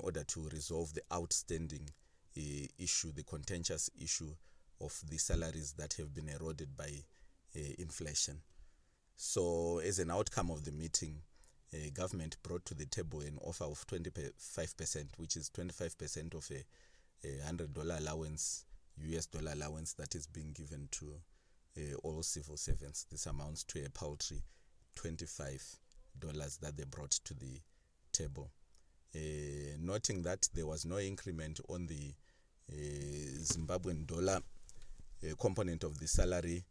order to resolve the outstanding issue, the contentious issue of the salaries that have been eroded by inflation. So as an outcome of the meeting, government brought to the table an offer of 25%, which is 25% of a $100 allowance, US dollar allowance that is being given to all civil servants. This amounts to a paltry $25 that they brought to the table. Noting that there was no increment on the Zimbabwean dollar component of the salary,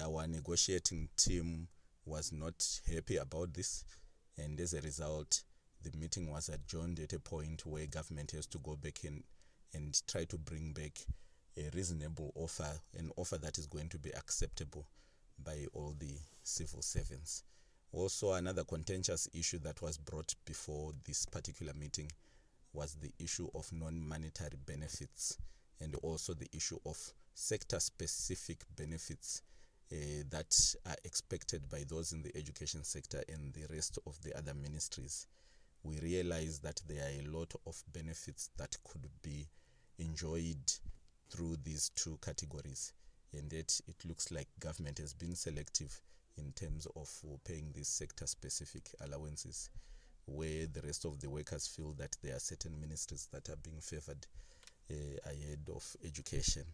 our negotiating team was not happy about this, and as a result the meeting was adjourned at a point where government has to go back in and try to bring back a reasonable offer, an offer that is going to be acceptable by all the civil servants. Also, another contentious issue that was brought before this particular meeting was the issue of non-monetary benefits, and also the issue of sector-specific benefits that are expected by those in the education sector and the rest of the other ministries. We realize that there are a lot of benefits that could be enjoyed through these two categories, and yet it looks like government has been selective in terms of paying these sector-specific allowances, where the rest of the workers feel that there are certain ministries that are being favored ahead of education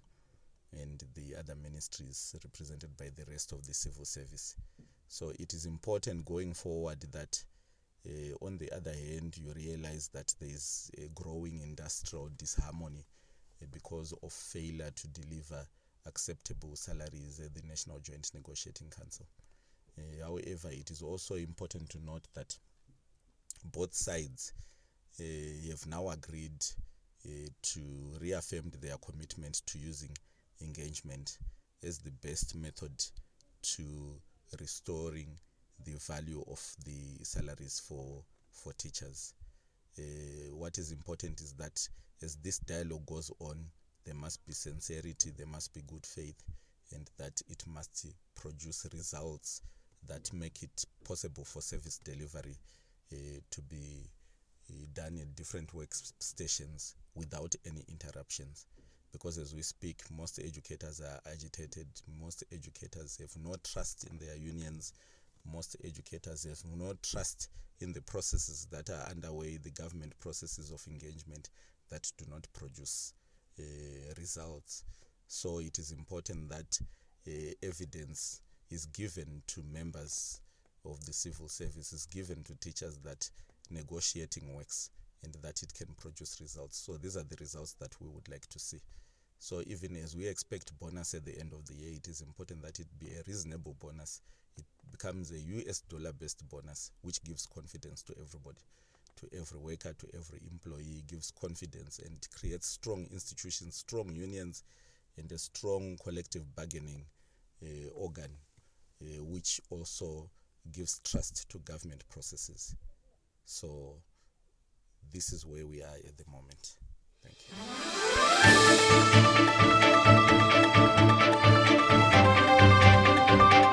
and the other ministries represented by the rest of the civil service. So it is important going forward that on the other hand, you realize that there is a growing industrial disharmony because of failure to deliver acceptable salaries at the National Joint Negotiating Council. However, it is also important to note that both sides have now agreed to reaffirm their commitment to using engagement as the best method to restoring the value of the salaries for teachers. What is important is that as this dialogue goes on, there must be sincerity, there must be good faith, and that it must produce results that make it possible for service delivery to be done at different workstations without any interruptions. Because as we speak, most educators are agitated, most educators have no trust in their unions, most educators have no trust in the processes that are underway, the government processes of engagement that do not produce results. So it is important that evidence is given to members of the civil service, is given to teachers that negotiating works and that it can produce results. So these are the results that we would like to see. So even as we expect bonus at the end of the year, it is important that it be a reasonable bonus. It becomes a US dollar based bonus, which gives confidence to everybody, to every worker, to every employee, gives confidence and creates strong institutions, strong unions, and a strong collective bargaining organ, which also gives trust to government processes. So this is where we are at the moment. Thank you.